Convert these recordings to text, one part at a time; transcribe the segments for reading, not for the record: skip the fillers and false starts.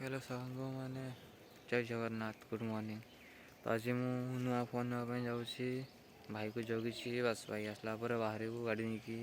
Hello सांग मैंने जय जगन्नाथ गुड मॉर्निंग। तो आज मु नुआ फोन नापी जाऊँगी भाई को जगी बस भाई आसला बाहर को गाड़ी नहीं की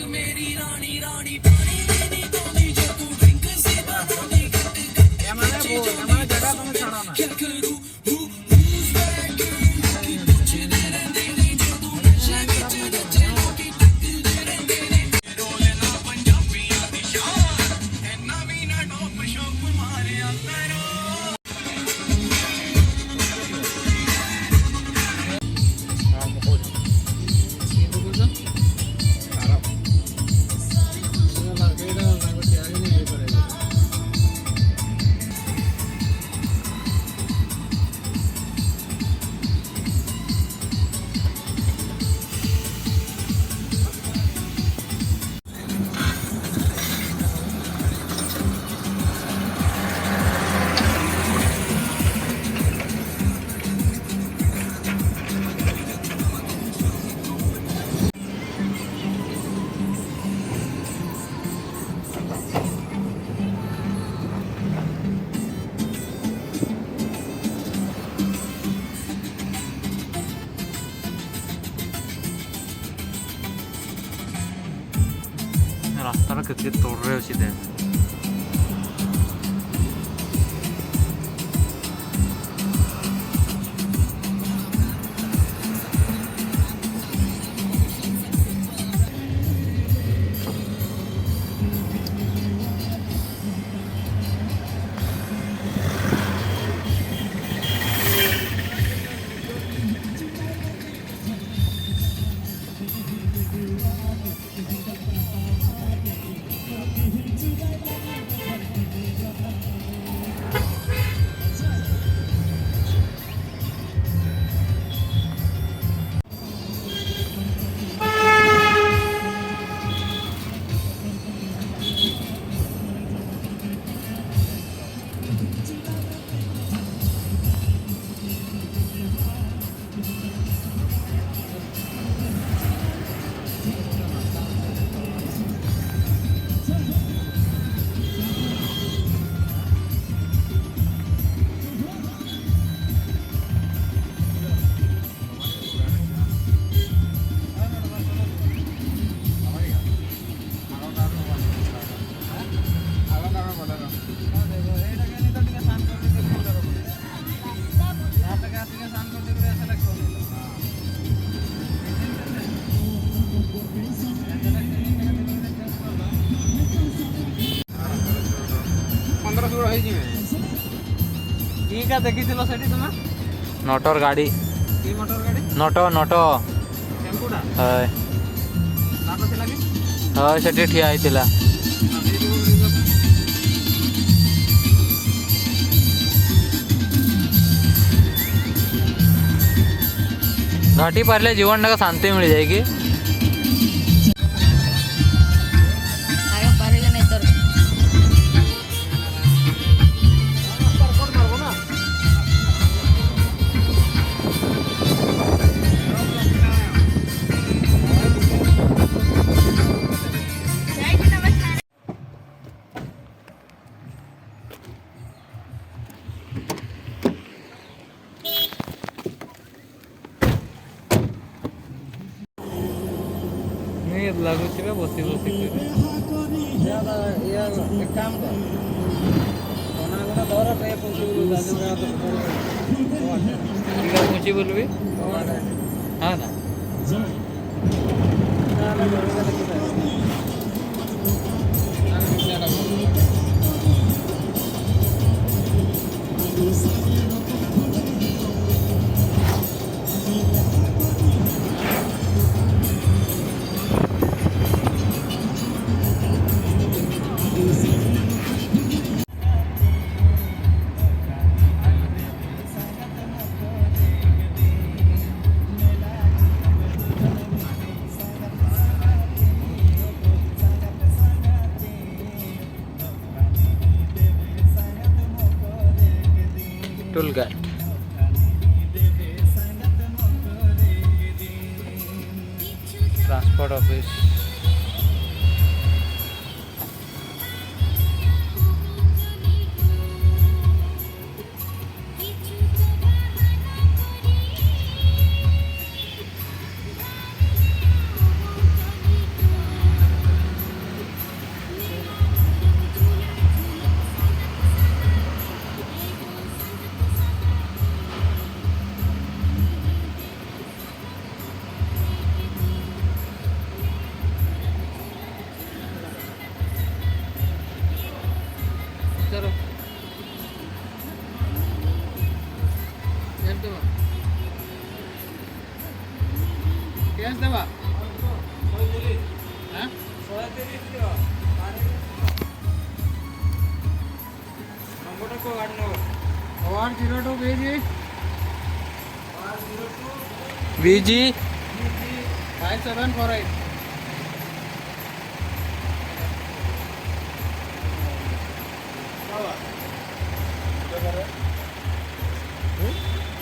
मेरी रानी रानी पानी देनी तो जो तू ड्रिंक से बनानी क्या करूं रास्ता कितने तोड़ रहे हो सीधे। नटर गाड़ी नट हाँ से ठिया होता घाटी पारे जीवन का शांति मिल जाएगी। लगुच बसी बसी काम मुझे बोलबी हाँ ना पासपोर्ट ऑफिस। चलो कैश देवा बीजी 5748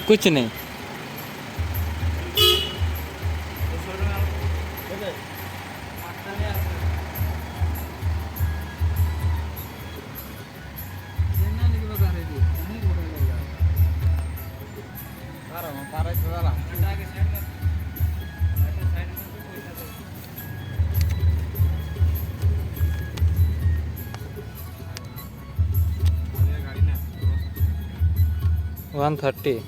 कुछ नहीं। वन 30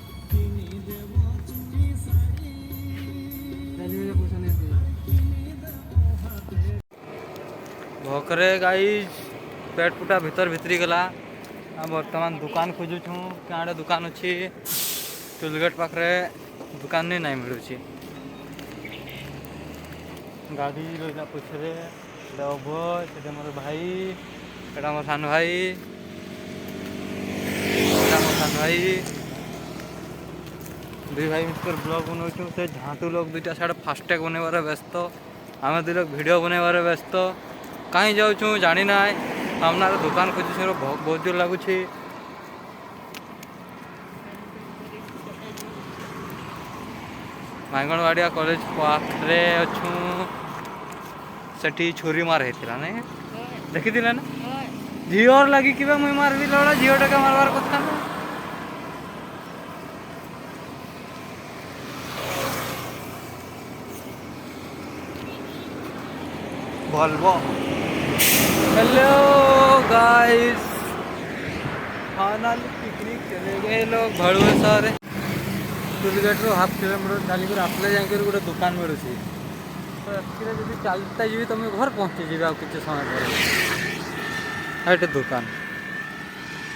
भोकरे गाइज पेट पुटा भीतर भितरी गला। बर्तमान दुकान खोजुछु क्या दुकान अच्छी टोलगेट पाखे दुकान नहीं मिलूँ। गाड़ी रहा पछरे से मोर भाई एटा मोर सान भाई भाई दुई भाई मिलकर ब्लॉग बनाऊँ से झाँटू लोग दुईटा साइड फास्टैग बनवार व्यस्त आम दुई लोग वीडियो बनवार व्यस्त कहीं जाऊँ जानी ना सामना दुकान खोजी बहुत जोर लगुच। माइगणवाड़िया कॉलेज पाखे अच्छू सेठी छुरी मार होता नहीं देखी ना झीओर लगी कि मुई मारबी लड़ा झीओ टा मारवार कथा ना भलबो। हेलो गाइस फाइनली पिकनिक चले गए लोग भड़ुए सारे टोलगेट रो हाफ किलोमीटर चलिक आसले जाकर गोटे दुकान मिलूँ तो रातिर जब चलता जी तुम घर पहुँची जी कि समय पर ये दुकान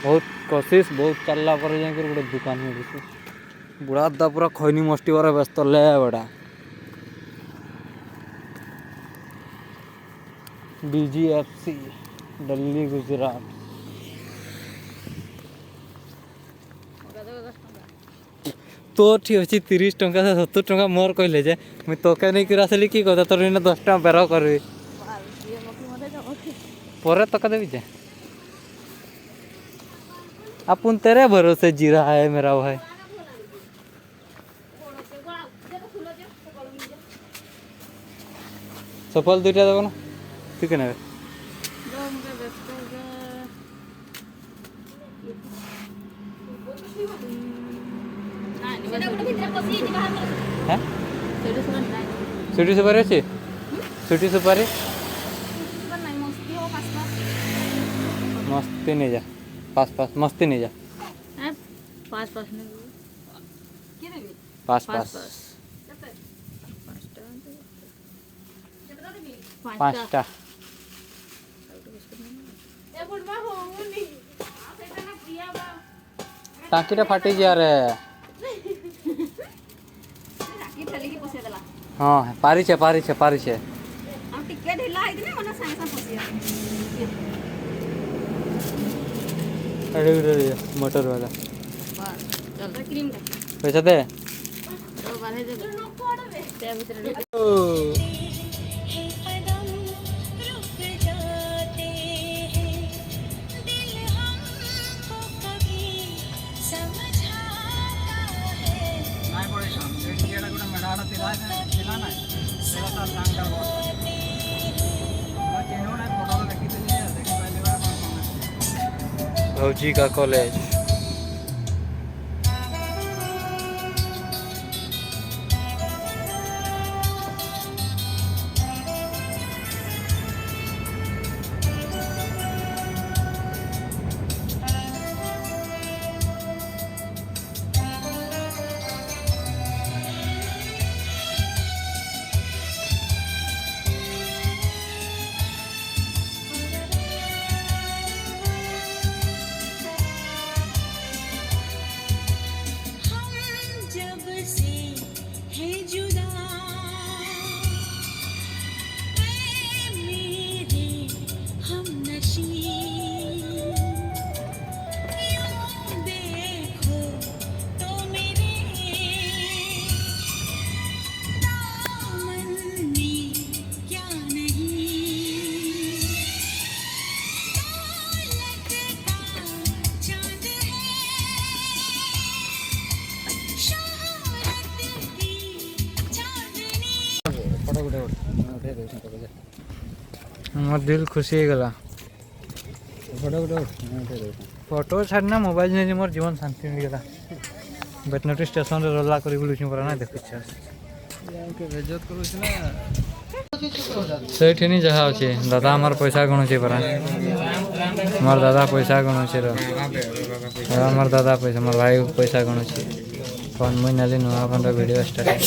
बहुत कोशिश बहुत चलला पर जाकर गोटे दुकान मिलूँ बुढ़ा दा पूरा खैनी मस्ती बार व्यस्त ले बड़ा BGFC दिल्ली गुजरात तो ठीक अच्छे 30 टंका से 70 टंका मोर कहले जे मुझे तोके नहीं कर आसली कि कथा तोर 10 टका बेर करबी पर तक देवी जे अपन तेरे भरोसे जी रहा है मेरा भाई। सफल दुईटा देव ना तू के ने सुटी सुपारी अच्छी सुटी सुपारी मस्ती नहीं जा पास पास मस्ती नहीं जा पास पास पास पास पाँचटा टाँकीटा फाटी जा रे हाँ पारी छे मोटर वाला पैसा दे भौजी का कॉलेज। मोर दिल खुशी हो गला। फोटो छाड़ना मोबाइल नहीं मोर जीवन शांति मिल गला। बेतनटी स्टेशन रे रोला करी बुलुछु परा ना देखु छ के बेइज्जत करू छ ना सेठनी जहा अछि दादा हमर पैसा गणु छै परा हमर दादा पैसा गणु छै रो हमर दादा पैसा हमर भाई पैसा गणु छै फोन में नाली नुआ फोन वीडियो स्टार्ट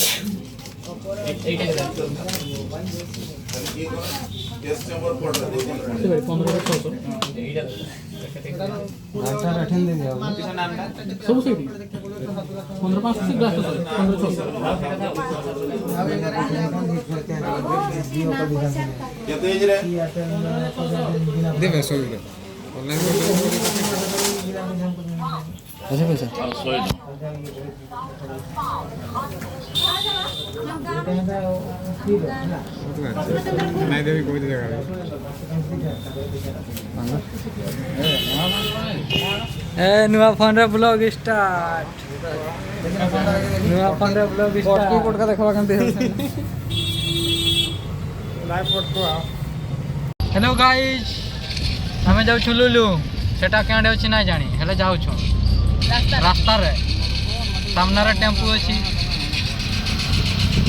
नुआ फोन रे ब्लॉग स्टार्ट नुआ फोन रे ब्लॉग स्टार्ट कीबोर्ड का देखवा केमते लाइव पोस्ट को हेलो गाइस हमें जाउ छु लुलु सेटा केंडे अछि ना जानी हेले जाउ छु रास्ता रे सामने रे टेम्पू अछि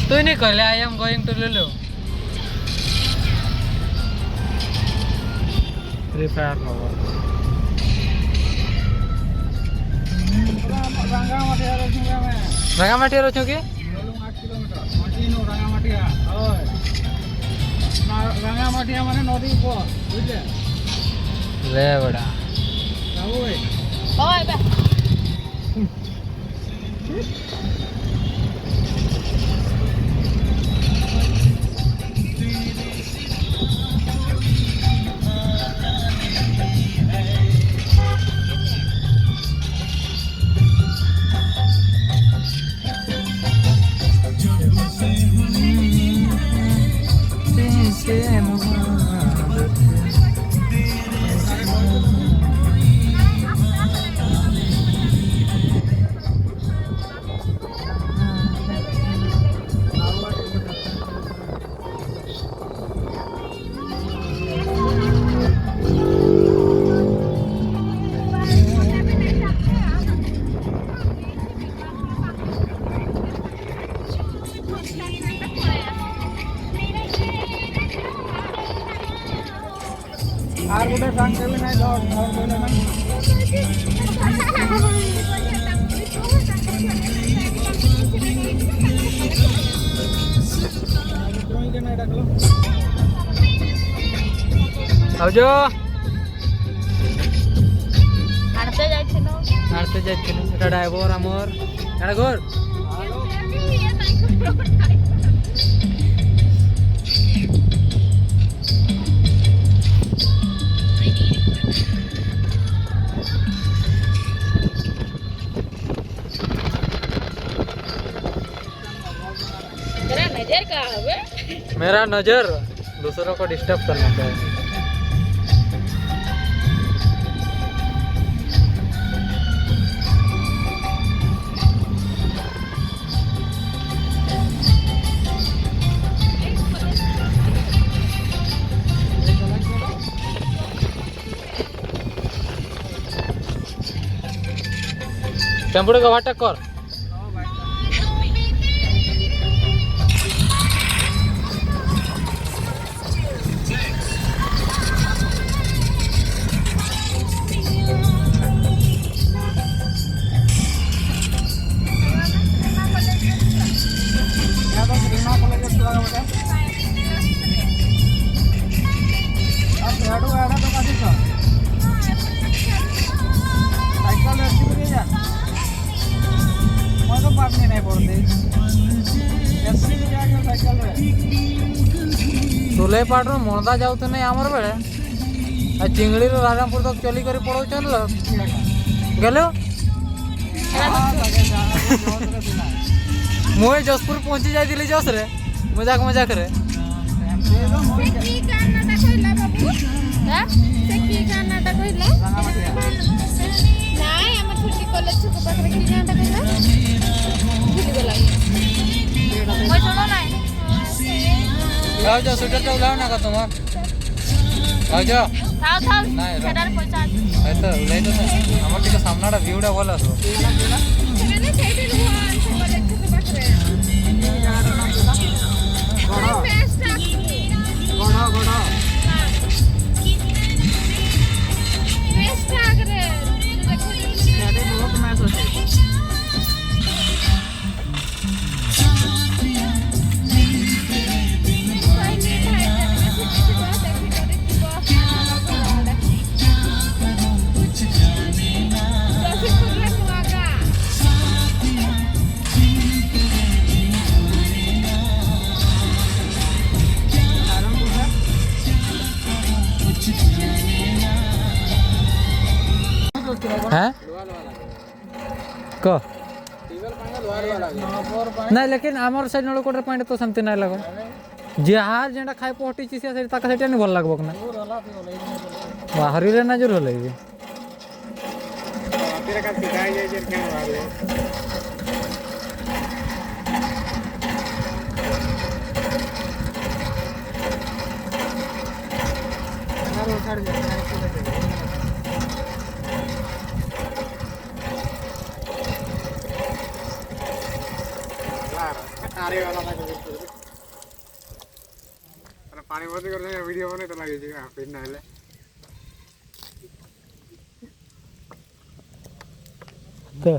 तू नहीं कहले I am going to Lulu free fire Rangamati रो छु की 8 किलोमीटर माटीनो रंगामाटिया ओय रंगामाटिया माने नदी ऊपर बुझले रे बड़ा ओए ओए बे आर गोटे सांग देबे नै धर धर बोले नै आउजो आरते जाइछिनो एटा ड्राइवर हमर एटा घर मेरा नजर दूसरों को डिस्टर्ब करना का है। टेम्पो के ओवरटेक कर सुलेपाट मनदा जाऊ नहीं आमर बेले चिंगड़ी राजापुर तक चली कर पड़ोचन गल मुझे जसपुर पहुंची जाइली जस रे मजाक मजाक रे स्वेटर उलाव ना तुम सामना व्यूटा भल आस नहीं लेकिन आमर साइड नलकोट पानी तो सेमती नहीं लग जहाँ जेटा खाए पटी से नहीं भल लग बाहर ना जोर लगे पानी भर्ती कर वीडियो बने तो लगे फिर ना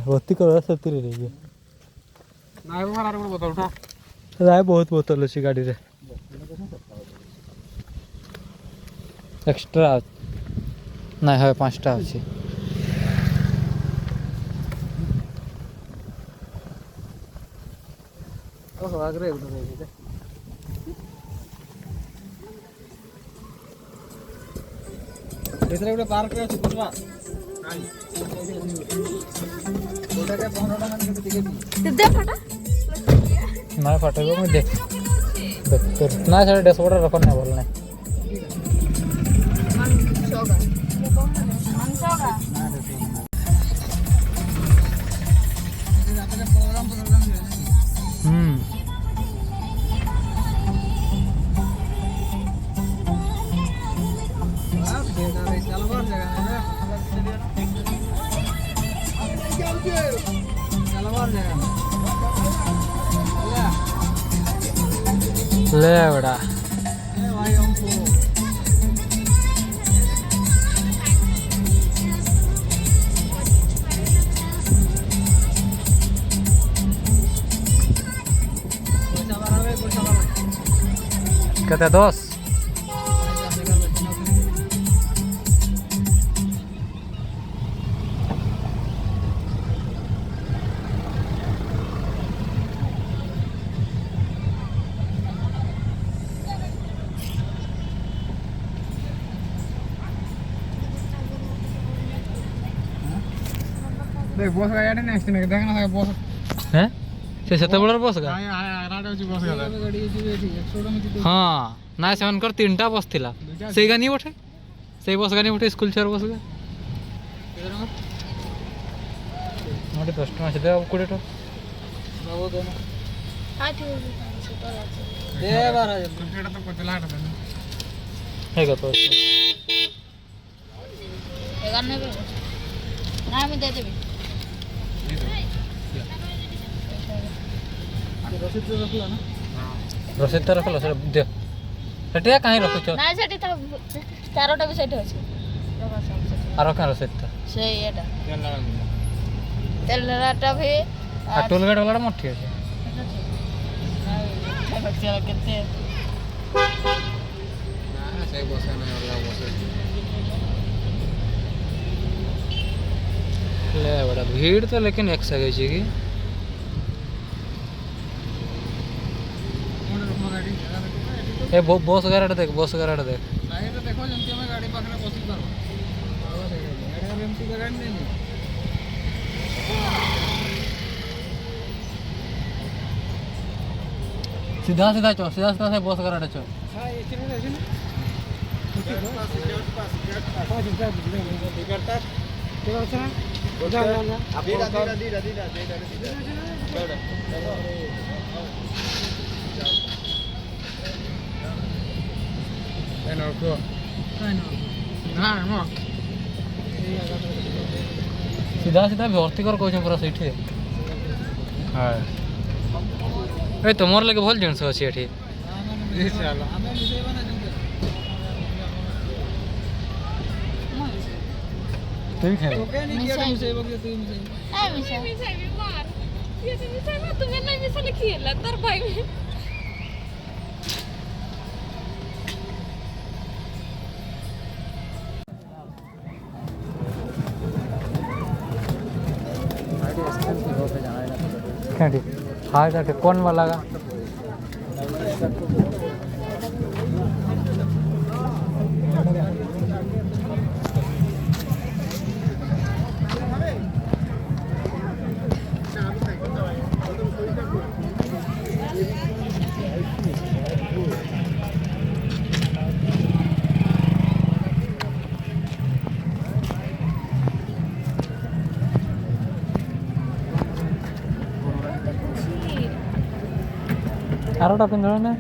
भर्ती कर सकती रही ना बोतल उठा राय बहुत बोतल अच्छी गाड़ी रे एक्स्ट्रा नहीं है 5टा अच्छी आगे ଭିତରେ ଗୋଟେ ପାର୍କରେ ଅଛି ବୁଝବା ଗୋଟା କେ 15 ଟଙ୍କା ମାନେ କେତେ ଦେ ଫଟା ନା ଫଟାଇବ ମୁଁ ଦେख ना सारे डैशबोर्ड रखो ना बोलना ले बड़ा कहते 10 देख बस का यार नेक्स्ट ने देखना है बस हैं से सेते बड़र बस का राडा होची बस गला गाड़ी होची बेठी 100 में हां ना सेवन कर 3टा बस थिला सेई गानी उठे सेई बस गानी उठे स्कूल चर बस का मोटे 10 टका से दे 20 टका बाबू देना हां ठीक है दे बारा कंप्लीट तो कोतला हटा दे है का तो एगाने ना मैं दे देबी रसीद तो रखल से दे सेठिया कहीं रखुछ ना सेठी था चारोटा भी सेठी अछि आरो कहाँ रसीद था से एटा तेलराटा भी आ टोल गेट वाला मोर ठीक है बच्चा केते से बसे नहीं अलग बसे ले बड़ा भीड़ तो लेकिन एक सगे छी की ए बस गाड़ी देख बस गाड़ी देख साइड देखो जंती में गाड़ी पाखरे बसी करो गाड़ी एमटी का गाड़ी नहीं सीधा सीधा चो सीधा सीधा से बस गाड़ी चो हां ये चले ना करता क्या होता है धीरे सीधा सीधा भर्ती कर कहूँ पूरा सीठी हाँ ए तुमर लगे भल जिनस अच्छी एठी तुम खाए क्या ठीक हाँ क्या ठीक कौन वाला का आरोटा पिंजरा ने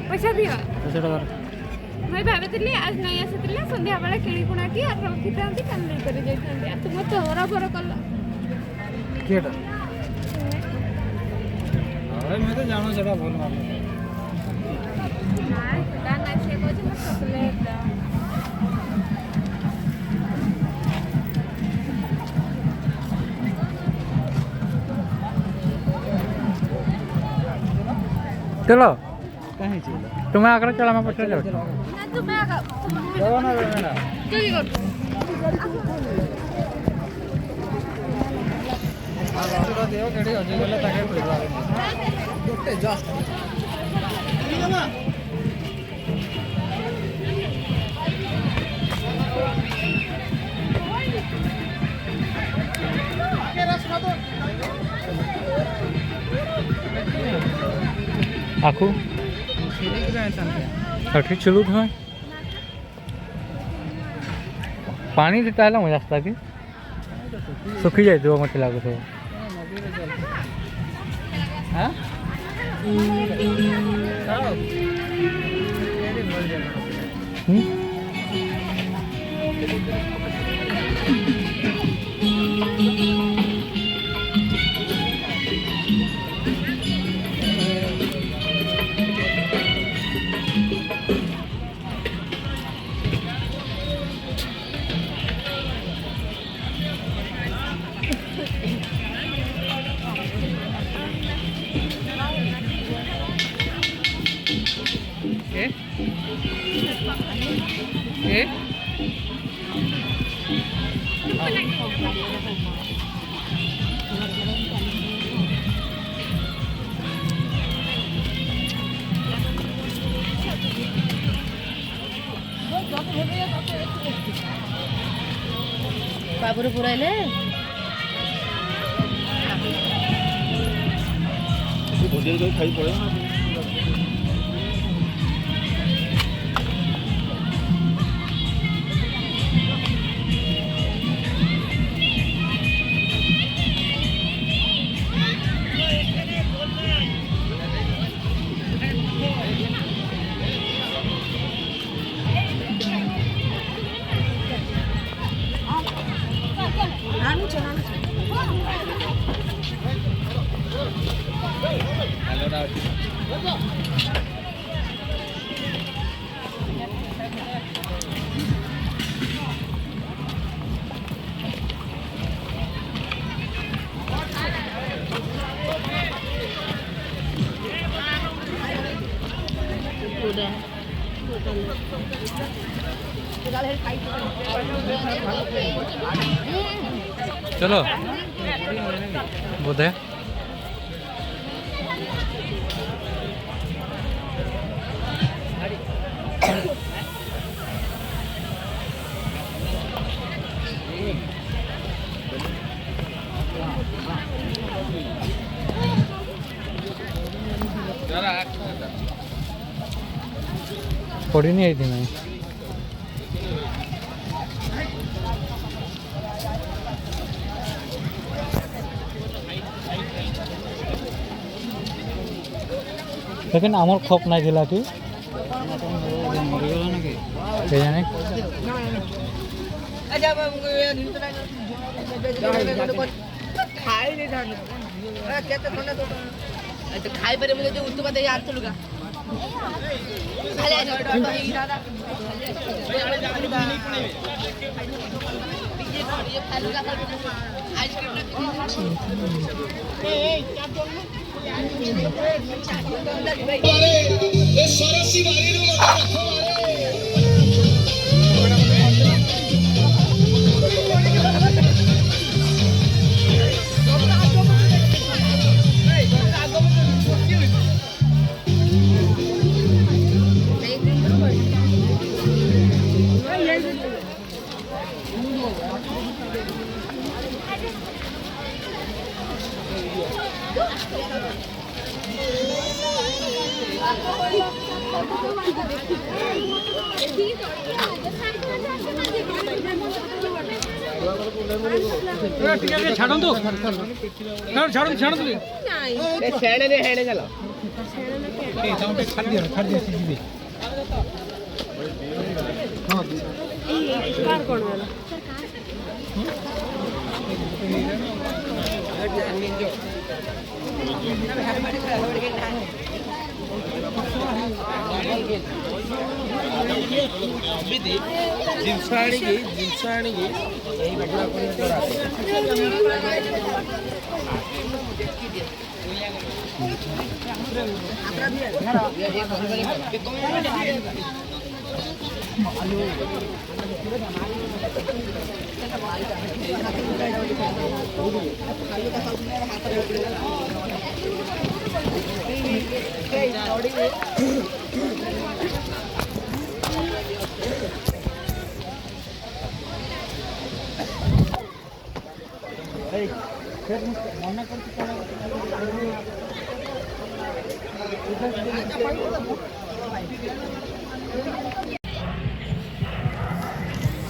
पैसा दियो ऐसे डर मैं भाबुଥିଲି आज नहीं आसीଥିଲେ संध्या बेला किणी कुणा की आ रखितांती कान नहीं करे जाइतांती आ तुम तो होरा भर कला केटा अरे मैं तो जानो जरा बोल मार नहीं का नहीं से को मत सकले चलो कहीं चलो तुम्हें आकर चला मैं पछे जाओ ना तुम्हें आगा जाओ ना बेटा जल्दी कर आरो देव केडी अजे गले ताके पड़वा गोटे जस्ट आखू अठी चलू था पानी से ताला मजा आता कि सुखी जाए जो मत लागो तो हां बाबुरे पुराइले होटल को खाई पड़े चलो बोधे पड़ी नहीं आई थी मैं लेकिन आमर खप नहीं दिला कि जाने खाई पर मुझे जो उत्तु का दे यार चलूगा छाड़ो तो छाड़ो छाड़ो तो छेड़े ने हेड़े चलो ए ताऊ छाड़ दिया सीधी हां कार कौन वाला जिंसाणी की यही बगड़ा कोई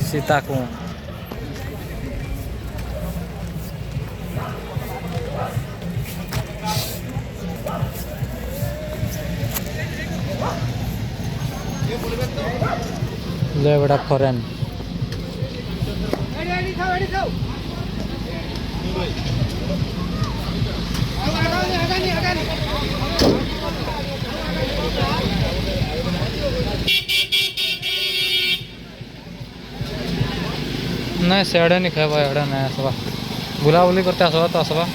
सीता को ले बड़ा फॉरेन नहीं सेड़े नहीं खाए भाई एड़ा नहीं आसवा बुलाबुली करते आसवा तो आसवा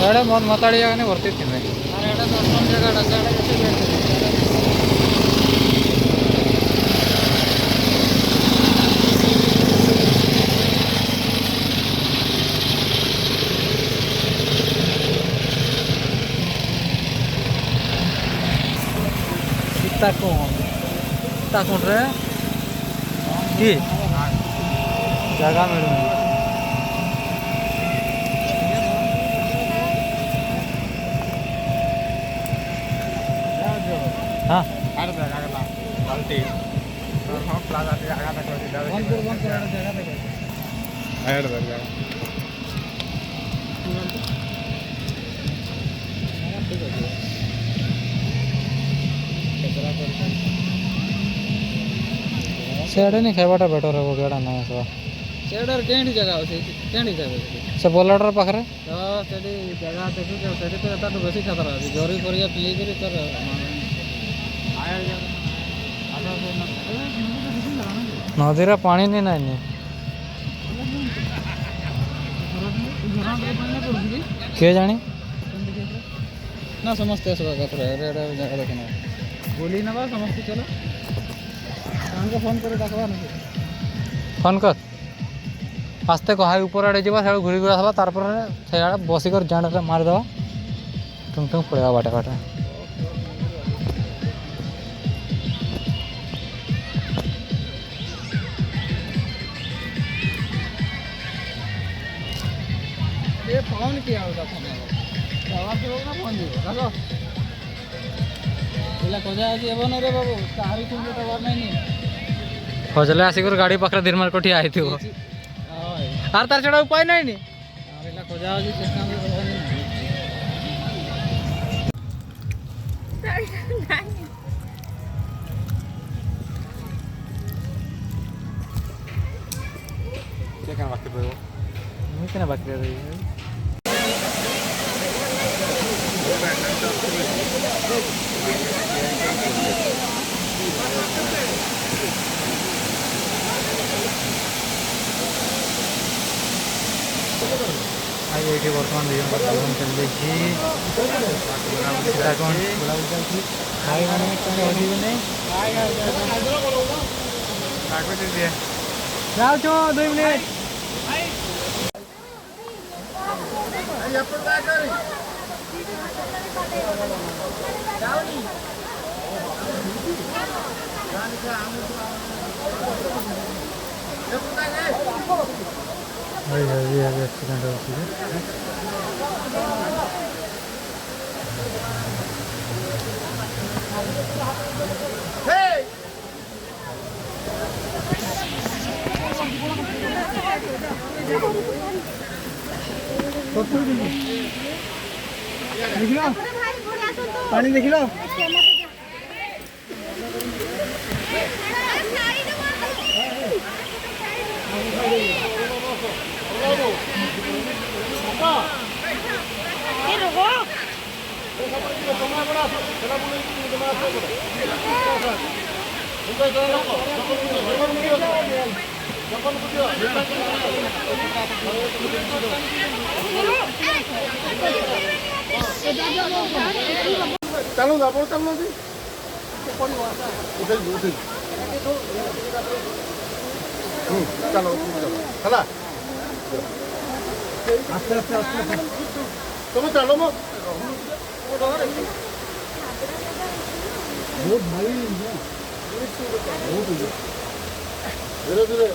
एड़ा बहुत माताड़ी जगह नहीं भरती थी मैं ताकून रे कि जगह मिलूंगी हाँ सेड़े नहीं खाइबाटा बेटर है गेड़ा ना सब सेडर केंडी जगह होसी केंडी जगह से बोलाडर पाखरे तो सेडी जगह देखि के सेडी तो एता तो बेसी खतरा है जोरी करिया पी करी कर आया जगह नदीरा पानी नहीं ना किए जानी ना समस्ते आसवा जगह देखना बोली ना समस्ते चलो हमको फोन कर डाकवा नहीं फोन कर आस्ते कहा ऊपर आड़े जावा से घूरी घूरा आसला तार से आड़े बसिक जान मारिदेवा तुम तुम पड़ेगा बाटे बाटे ये फोन किया होगा फोन आवाज होगा ना फोन दियो रखो इला कोजा आज एबन रे बाबू तारी तुम तो बार नहीं खोजले आसिक गाड़ी पाखरे दिन मार कोठी आई थी वो आर तार चढ़ा उपाय नहीं नी अरे इला कोजा आज चेष्टा में होगा नहीं क्या करना बाकी पे वो नहीं करना बाकी रही है आई ये बर्तमान दिन चल देखी कौन भाई मैंने नहीं जाओ छो 2 मिनट एक्सीडेंट पानी देख लो चलो ना बोल चलो जी चलो चला आस्ते आस्ते आस्ते तुम चलो मो बहुत भारी धीरे धीरे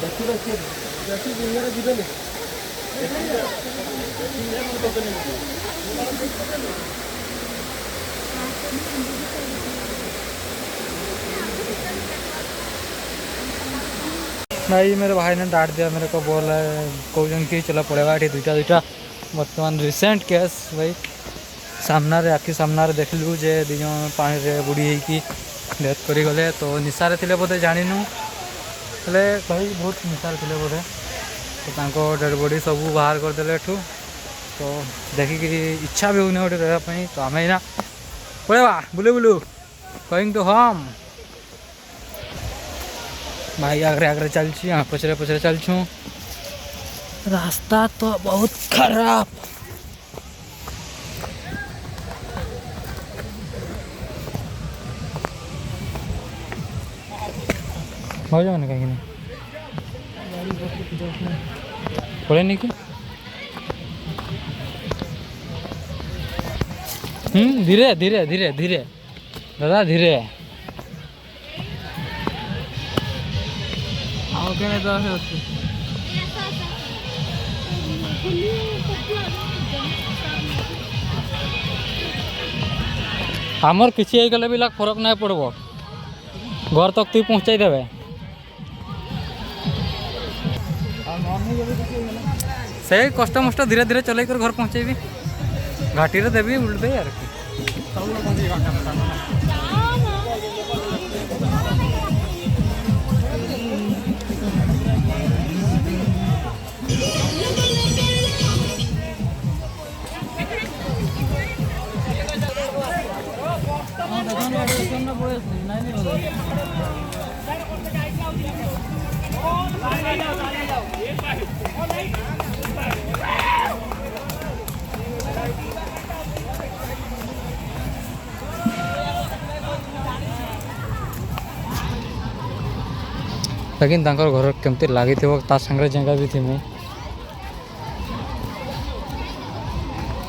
देखी दुनिया जीवन भाई मेरे भाई ने डांट दिया मेरे को, बोल रहा है कौन कि चला पड़ेगा ये दुईटा बर्तमान रिसेंट केस भाई सामना रे आखि सामना रे देख लु जे दी जन पानी रे बुड़ी होगी डेथ करी गले। तो निशारे थिले बोधे जानिनु हेले भाई बहुत निशारे थिले बोधे तो तांको डेड बॉडी सब बाहर कर देले एठू। तो देखिकी इच्छा भी होने गोटे रहा तो आम ना पड़ेगा बुलू बुलू गोइंग टू होम। भाई आगे आगे चलची पचरे पचरे चलछू रास्ता तो बहुत खराब। हो जाओ ना कहीं पड़े नहीं कि धीरे धीरे धीरे धीरे दादा धीरे आओ कहने तो आमर किसी गले भी फरक नहीं पड़ब घर तक तु पहुँचाई देवे से कष्ट मष्ट धीरे धीरे चल कर घर पहुँचेबी घाटी रे देवी उल्ट दे यार लेकिन तांकर घर केमती लगी ता संगे जगह भी थी मुझे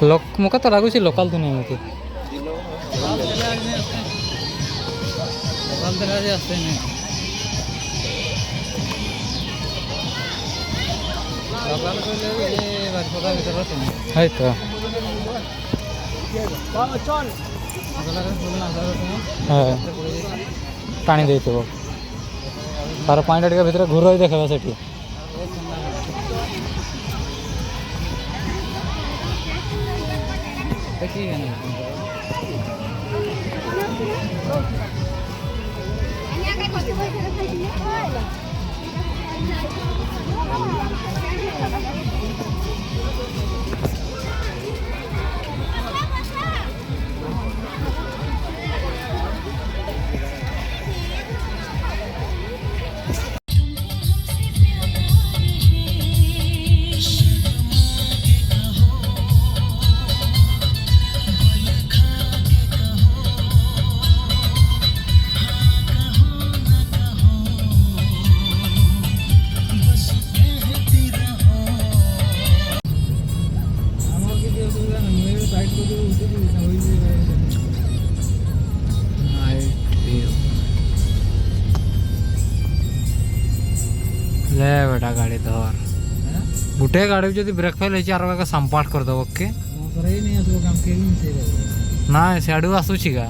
लोक मुका तो लगुच लोकल तो नहीं मत है तो हाँ टाणी दे तार पॉइंट टे भीतर घूर देखा से ले बेटा गाड़ी धर गुटे गाड़ी जो ब्रेक फेल हो 4 का संपाट कर दो ओके ना सियाड़ू आसूची का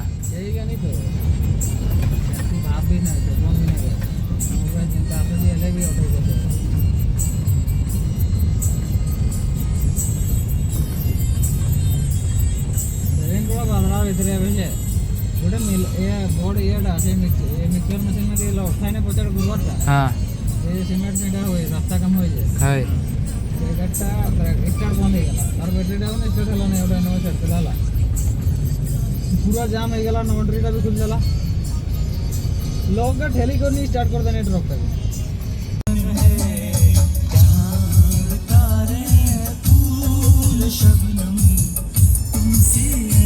हाँ सिमेंट में रास्ता कम हो जाए है गाड़ीटा स्टार्ट बंद हो गला और बैटरी डाउन स्टार्ट हला नहीं ओटा नवा स्टार्ट चलाला पूरा जाम हो गला नोटरीटा भी खुल जाला लोग का ठेली को नहीं स्टार्ट कर देने ट्रक तक शबनम तुमसे